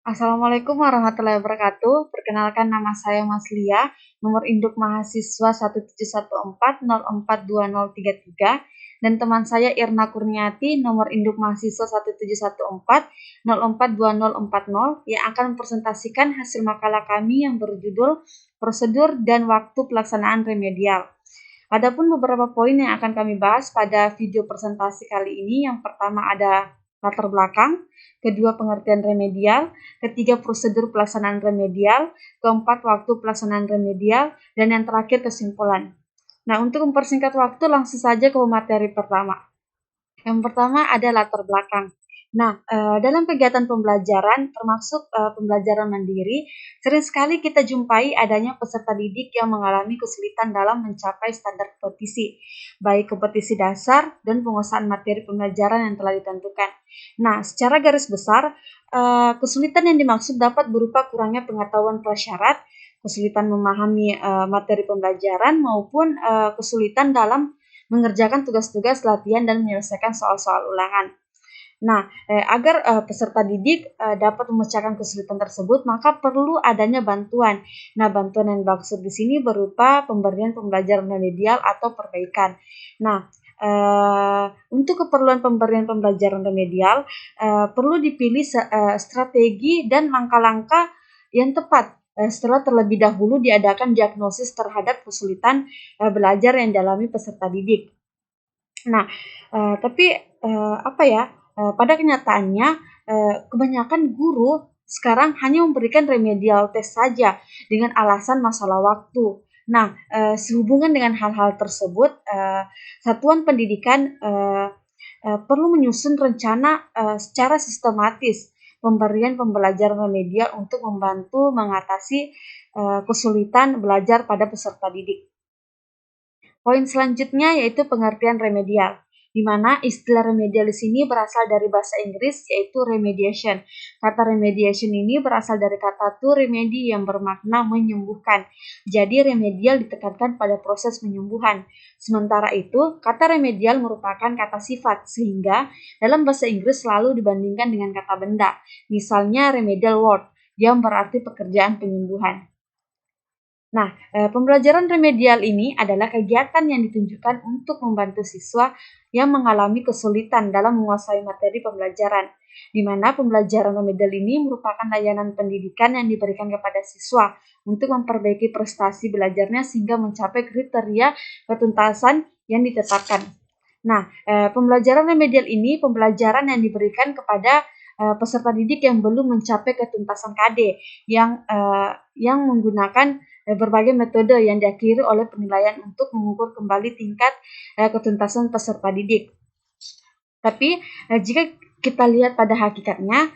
Assalamualaikum warahmatullahi wabarakatuh. Perkenalkan nama saya Mas Lia, nomor induk mahasiswa 17140420033 dan teman saya Irna Kurniati, nomor induk mahasiswa 17140420040 yang akan mempresentasikan hasil makalah kami yang berjudul Prosedur dan Waktu Pelaksanaan Remedial. Adapun beberapa poin yang akan kami bahas pada video presentasi kali ini, yang pertama ada latar belakang, kedua pengertian remedial, ketiga prosedur pelaksanaan remedial, keempat waktu pelaksanaan remedial, dan yang terakhir kesimpulan. Nah, untuk mempersingkat waktu langsung saja ke materi pertama. Yang pertama ada latar belakang. Nah, dalam kegiatan pembelajaran, termasuk pembelajaran mandiri, sering sekali kita jumpai adanya peserta didik yang mengalami kesulitan dalam mencapai standar kompetisi, baik kompetisi dasar dan penguasaan materi pembelajaran yang telah ditentukan. Nah, secara garis besar, kesulitan yang dimaksud dapat berupa kurangnya pengetahuan prasyarat, kesulitan memahami materi pembelajaran, maupun kesulitan dalam mengerjakan tugas-tugas latihan dan menyelesaikan soal-soal ulangan. Nah, agar peserta didik dapat memecahkan kesulitan tersebut, maka perlu adanya bantuan. Nah, bantuan yang dimaksud di sini berupa pemberian pembelajaran remedial atau perbaikan. Nah, untuk keperluan pemberian pembelajaran remedial, perlu dipilih strategi dan langkah-langkah yang tepat setelah terlebih dahulu diadakan diagnosis terhadap kesulitan belajar yang dialami peserta didik. Nah, tapi pada kenyataannya kebanyakan guru sekarang hanya memberikan remedial test saja dengan alasan masalah waktu. Nah, sehubungan dengan hal-hal tersebut, satuan pendidikan perlu menyusun rencana secara sistematis pemberian pembelajaran remedial untuk membantu mengatasi kesulitan belajar pada peserta didik. Poin selanjutnya yaitu pengertian remedial, di mana istilah remedial di sini berasal dari bahasa Inggris yaitu remediation. Kata remediation ini berasal dari kata to remedy yang bermakna menyembuhkan. Jadi remedial ditekankan pada proses penyembuhan. Sementara itu, kata remedial merupakan kata sifat sehingga dalam bahasa Inggris selalu dibandingkan dengan kata benda. Misalnya remedial work yang berarti pekerjaan penyembuhan. Nah, pembelajaran remedial ini adalah kegiatan yang ditunjukkan untuk membantu siswa yang mengalami kesulitan dalam menguasai materi pembelajaran, di mana pembelajaran remedial ini merupakan layanan pendidikan yang diberikan kepada siswa untuk memperbaiki prestasi belajarnya sehingga mencapai kriteria ketuntasan yang ditetapkan. Nah, pembelajaran remedial ini pembelajaran yang diberikan kepada peserta didik yang belum mencapai ketuntasan KD yang menggunakan berbagai metode yang diakhiri oleh penilaian untuk mengukur kembali tingkat ketuntasan peserta didik. Tapi jika kita lihat pada hakikatnya,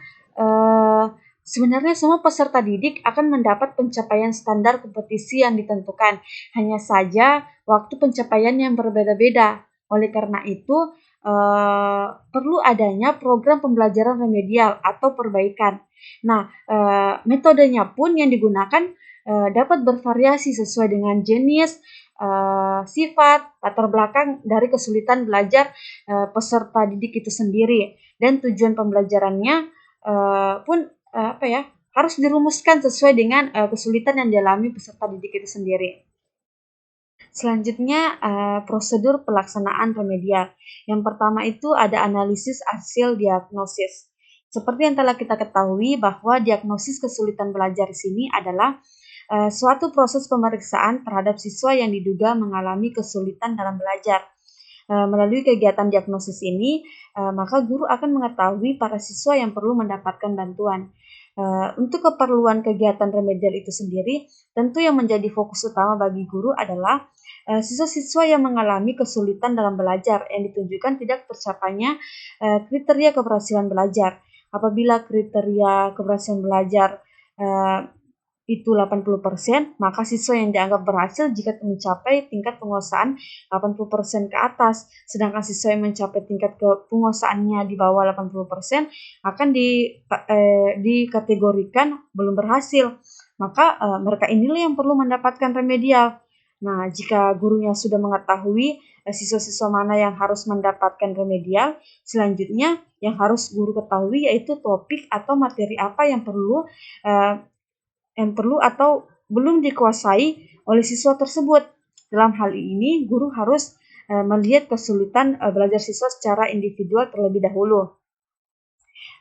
sebenarnya semua peserta didik akan mendapat pencapaian standar kompetisi yang ditentukan. Hanya saja waktu pencapaian yang berbeda-beda. Oleh karena itu, perlu adanya program pembelajaran remedial atau perbaikan. Nah, metodenya pun yang digunakan dapat bervariasi sesuai dengan jenis, sifat, latar belakang dari kesulitan belajar peserta didik itu sendiri, dan tujuan pembelajarannya pun harus dirumuskan sesuai dengan kesulitan yang dialami peserta didik itu sendiri. Selanjutnya, prosedur pelaksanaan remedial. Yang pertama itu ada analisis hasil diagnosis. Seperti yang telah kita ketahui bahwa diagnosis kesulitan belajar di sini adalah suatu proses pemeriksaan terhadap siswa yang diduga mengalami kesulitan dalam belajar. Melalui kegiatan diagnosis ini, maka guru akan mengetahui para siswa yang perlu mendapatkan bantuan. Untuk keperluan kegiatan remedial itu sendiri, tentu yang menjadi fokus utama bagi guru adalah siswa-siswa yang mengalami kesulitan dalam belajar yang ditunjukkan tidak tercapainya kriteria keberhasilan belajar. Apabila kriteria keberhasilan belajar itu 80%, maka siswa yang dianggap berhasil jika mencapai tingkat penguasaan 80% ke atas. Sedangkan siswa yang mencapai tingkat penguasaannya di bawah 80% akan dikategorikan belum berhasil. Maka mereka inilah yang perlu mendapatkan remedial. Nah, jika gurunya sudah mengetahui siswa-siswa mana yang harus mendapatkan remedial, selanjutnya yang harus guru ketahui yaitu topik atau materi apa uh, yang perlu atau belum dikuasai oleh siswa tersebut. Dalam hal ini, guru harus melihat kesulitan belajar siswa secara individual terlebih dahulu.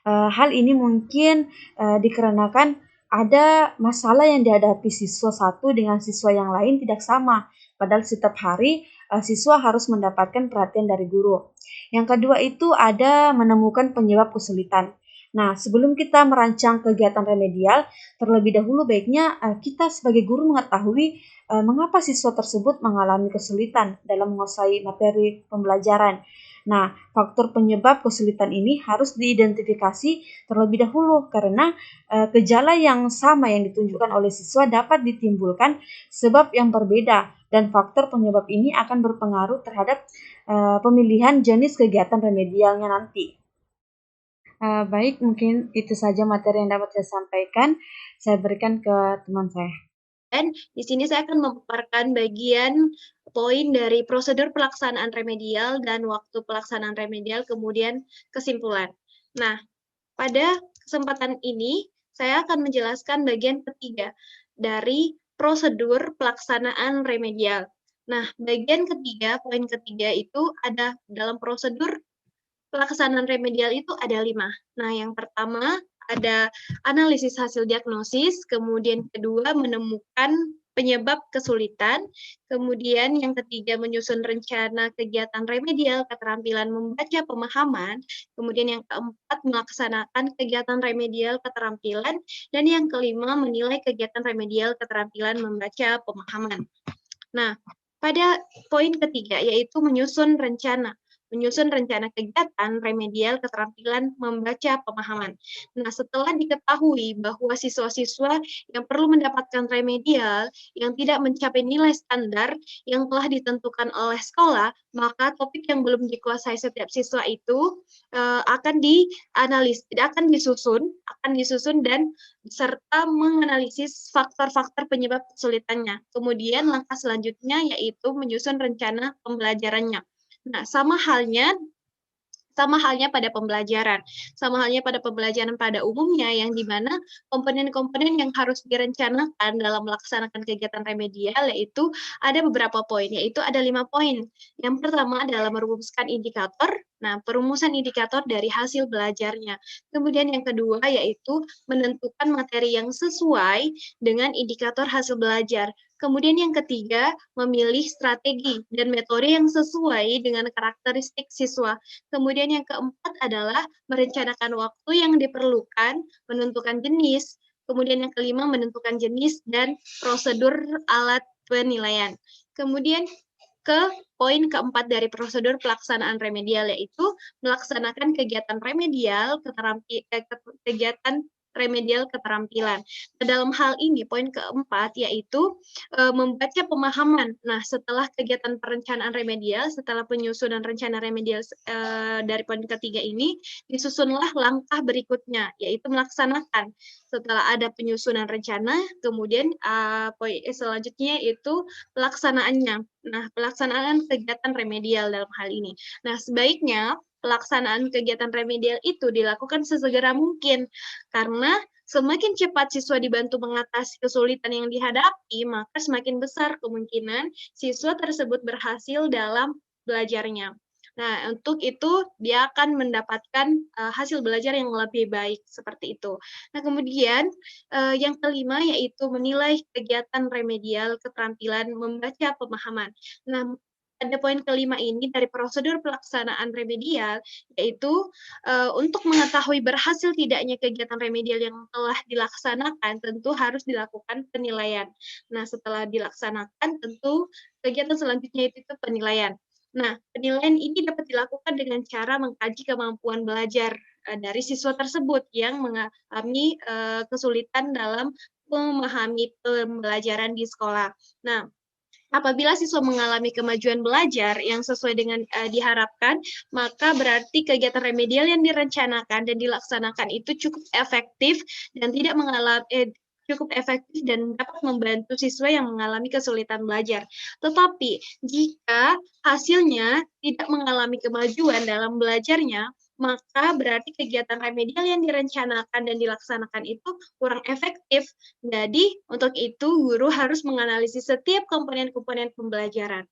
Hal ini mungkin dikarenakan ada masalah yang dihadapi siswa satu dengan siswa yang lain tidak sama. Padahal setiap hari siswa harus mendapatkan perhatian dari guru. Yang kedua itu ada menemukan penyebab kesulitan. Nah, sebelum kita merancang kegiatan remedial, terlebih dahulu baiknya kita sebagai guru mengetahui mengapa siswa tersebut mengalami kesulitan dalam menguasai materi pembelajaran. Nah, faktor penyebab kesulitan ini harus diidentifikasi terlebih dahulu karena gejala yang sama yang ditunjukkan oleh siswa dapat ditimbulkan sebab yang berbeda dan faktor penyebab ini akan berpengaruh terhadap pemilihan jenis kegiatan remedialnya nanti. Baik, mungkin itu saja materi yang dapat saya sampaikan. Saya berikan ke teman saya. Dan di sini saya akan memaparkan bagian poin dari prosedur pelaksanaan remedial dan waktu pelaksanaan remedial, kemudian kesimpulan. Nah, pada kesempatan ini, saya akan menjelaskan bagian ketiga dari prosedur pelaksanaan remedial. Nah, bagian ketiga, poin ketiga itu ada dalam prosedur pelaksanaan remedial itu ada 5. Nah, yang pertama ada analisis hasil diagnosis, kemudian kedua menemukan penyebab kesulitan, kemudian yang ketiga menyusun rencana kegiatan remedial, keterampilan membaca pemahaman, kemudian yang keempat melaksanakan kegiatan remedial keterampilan, dan yang kelima menilai kegiatan remedial keterampilan membaca pemahaman. Nah, pada poin ketiga yaitu menyusun rencana kegiatan remedial keterampilan membaca pemahaman. Nah, setelah diketahui bahwa siswa-siswa yang perlu mendapatkan remedial yang tidak mencapai nilai standar yang telah ditentukan oleh sekolah, maka topik yang belum dikuasai setiap siswa itu akan disusun dan serta menganalisis faktor-faktor penyebab kesulitannya. Kemudian langkah selanjutnya yaitu menyusun rencana pembelajarannya. Nah, sama halnya pada pembelajaran. Sama halnya pada pembelajaran pada umumnya yang dimana komponen-komponen yang harus direncanakan dalam melaksanakan kegiatan remedial yaitu ada beberapa poin, yaitu ada 5 poin. Yang pertama adalah merumuskan indikator. Nah, perumusan indikator dari hasil belajarnya. Kemudian yang kedua yaitu menentukan materi yang sesuai dengan indikator hasil belajar. Kemudian yang ketiga, memilih strategi dan metode yang sesuai dengan karakteristik siswa. Kemudian yang keempat adalah merencanakan waktu yang diperlukan, menentukan jenis, kemudian yang kelima menentukan jenis dan prosedur alat penilaian. Kemudian ke poin keempat dari prosedur pelaksanaan remedial yaitu melaksanakan kegiatan remedial kegiatan remedial keterampilan. Dalam hal ini poin keempat yaitu membaca pemahaman. Nah, setelah kegiatan perencanaan remedial, setelah penyusunan rencana remedial dari poin ketiga ini, disusunlah langkah berikutnya, yaitu melaksanakan. Setelah ada penyusunan rencana, kemudian poin selanjutnya itu pelaksanaannya. Nah, pelaksanaan kegiatan remedial dalam hal ini. Nah, sebaiknya pelaksanaan kegiatan remedial itu dilakukan sesegera mungkin karena semakin cepat siswa dibantu mengatasi kesulitan yang dihadapi, maka semakin besar kemungkinan siswa tersebut berhasil dalam belajarnya. Nah, untuk itu dia akan mendapatkan hasil belajar yang lebih baik seperti itu. Nah, kemudian yang kelima yaitu menilai kegiatan remedial keterampilan membaca pemahaman. Nah, pada poin kelima ini dari prosedur pelaksanaan remedial yaitu untuk mengetahui berhasil tidaknya kegiatan remedial yang telah dilaksanakan tentu harus dilakukan penilaian. Nah, setelah dilaksanakan tentu kegiatan selanjutnya itu penilaian. Nah, penilaian ini dapat dilakukan dengan cara mengkaji kemampuan belajar dari siswa tersebut yang mengalami kesulitan dalam memahami pembelajaran di sekolah. Nah, apabila siswa mengalami kemajuan belajar yang sesuai dengan diharapkan, maka berarti kegiatan remedial yang direncanakan dan dilaksanakan itu cukup efektif dan tidak mengalami cukup efektif dan dapat membantu siswa yang mengalami kesulitan belajar. Tetapi jika hasilnya tidak mengalami kemajuan dalam belajarnya, maka berarti kegiatan remedial yang direncanakan dan dilaksanakan itu kurang efektif. Jadi, untuk itu guru harus menganalisis setiap komponen-komponen pembelajaran.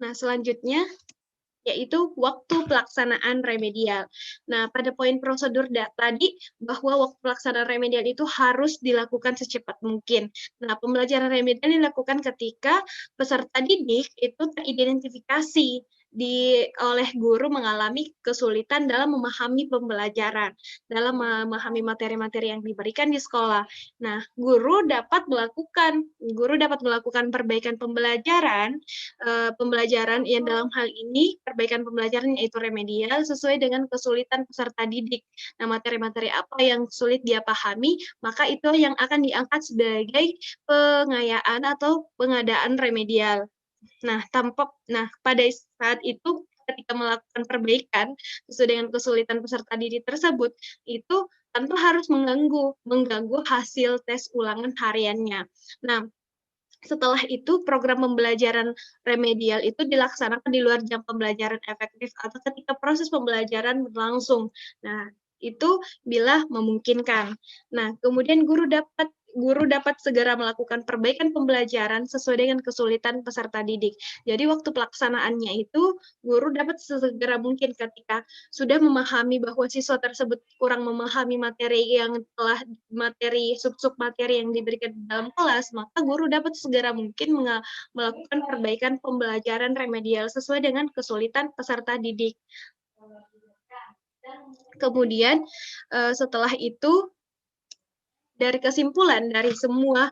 Nah, selanjutnya yaitu waktu pelaksanaan remedial. Nah, pada poin prosedur tadi, bahwa waktu pelaksanaan remedial itu harus dilakukan secepat mungkin. Nah, pembelajaran remedial dilakukan ketika peserta didik itu teridentifikasi oleh guru mengalami kesulitan dalam memahami pembelajaran, dalam memahami materi-materi yang diberikan di sekolah. Nah, guru dapat melakukan perbaikan pembelajaran yang dalam hal ini perbaikan pembelajaran yaitu remedial sesuai dengan kesulitan peserta didik. Nah, materi-materi apa yang sulit dia pahami, maka itu yang akan diangkat sebagai pengayaan atau pengadaan remedial. Nah, pada saat itu ketika melakukan perbaikan sesuai dengan kesulitan peserta didik tersebut, itu tentu harus mengganggu hasil tes ulangan hariannya. Nah, setelah itu program pembelajaran remedial itu dilaksanakan di luar jam pembelajaran efektif atau ketika proses pembelajaran berlangsung. Nah, itu bila memungkinkan. Nah, kemudian guru dapat segera melakukan perbaikan pembelajaran sesuai dengan kesulitan peserta didik. Jadi waktu pelaksanaannya itu guru dapat sesegera mungkin ketika sudah memahami bahwa siswa tersebut kurang memahami materi sub-sub materi yang diberikan dalam kelas, maka guru dapat segera mungkin melakukan perbaikan pembelajaran remedial sesuai dengan kesulitan peserta didik. Kemudian setelah itu, dari kesimpulan dari semua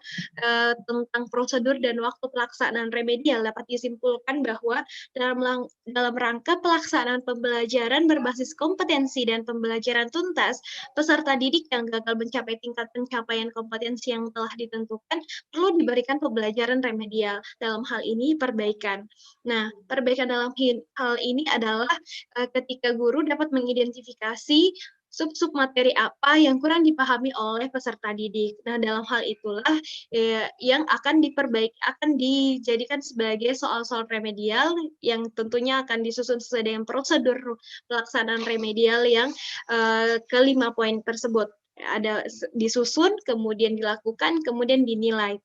tentang prosedur dan waktu pelaksanaan remedial dapat disimpulkan bahwa dalam rangka pelaksanaan pembelajaran berbasis kompetensi dan pembelajaran tuntas, peserta didik yang gagal mencapai tingkat pencapaian kompetensi yang telah ditentukan perlu diberikan pembelajaran remedial. Dalam hal ini perbaikan. Nah, perbaikan dalam hal ini adalah ketika guru dapat mengidentifikasi sub-sub materi apa yang kurang dipahami oleh peserta didik. Nah, dalam hal itulah yang akan dijadikan sebagai soal-soal remedial yang tentunya akan disusun sesuai dengan prosedur pelaksanaan remedial yang ke-5 poin tersebut. Ada disusun, kemudian dilakukan, kemudian dinilai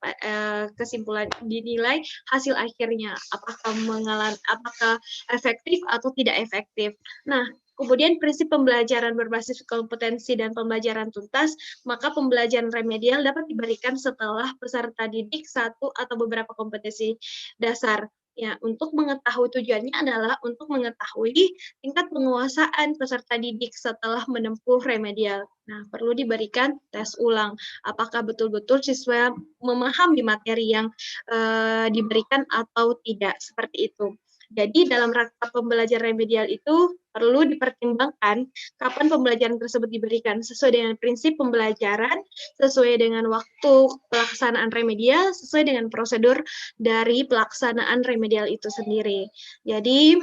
kesimpulan, dinilai hasil akhirnya apakah efektif atau tidak efektif. Nah, kemudian prinsip pembelajaran berbasis kompetensi dan pembelajaran tuntas, maka pembelajaran remedial dapat diberikan setelah peserta didik satu atau beberapa kompetensi dasar. Ya, untuk mengetahui tujuannya adalah untuk mengetahui tingkat penguasaan peserta didik setelah menempuh remedial. Nah, perlu diberikan tes ulang. Apakah betul-betul siswa memahami materi yang diberikan atau tidak, seperti itu. Jadi dalam rangka pembelajaran remedial itu perlu dipertimbangkan kapan pembelajaran tersebut diberikan sesuai dengan prinsip pembelajaran, sesuai dengan waktu pelaksanaan remedial, sesuai dengan prosedur dari pelaksanaan remedial itu sendiri. Jadi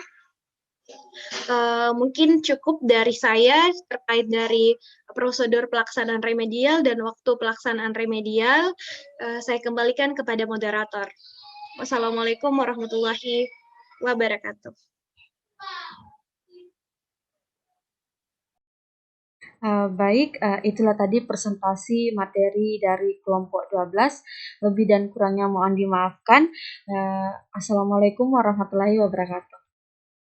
mungkin cukup dari saya terkait dari prosedur pelaksanaan remedial dan waktu pelaksanaan remedial. Saya kembalikan kepada moderator. Wassalamualaikum warahmatullahi wabarakatuh. Baik, itulah tadi presentasi materi dari kelompok 12. Lebih dan kurangnya mohon dimaafkan. Assalamualaikum warahmatullahi wabarakatuh.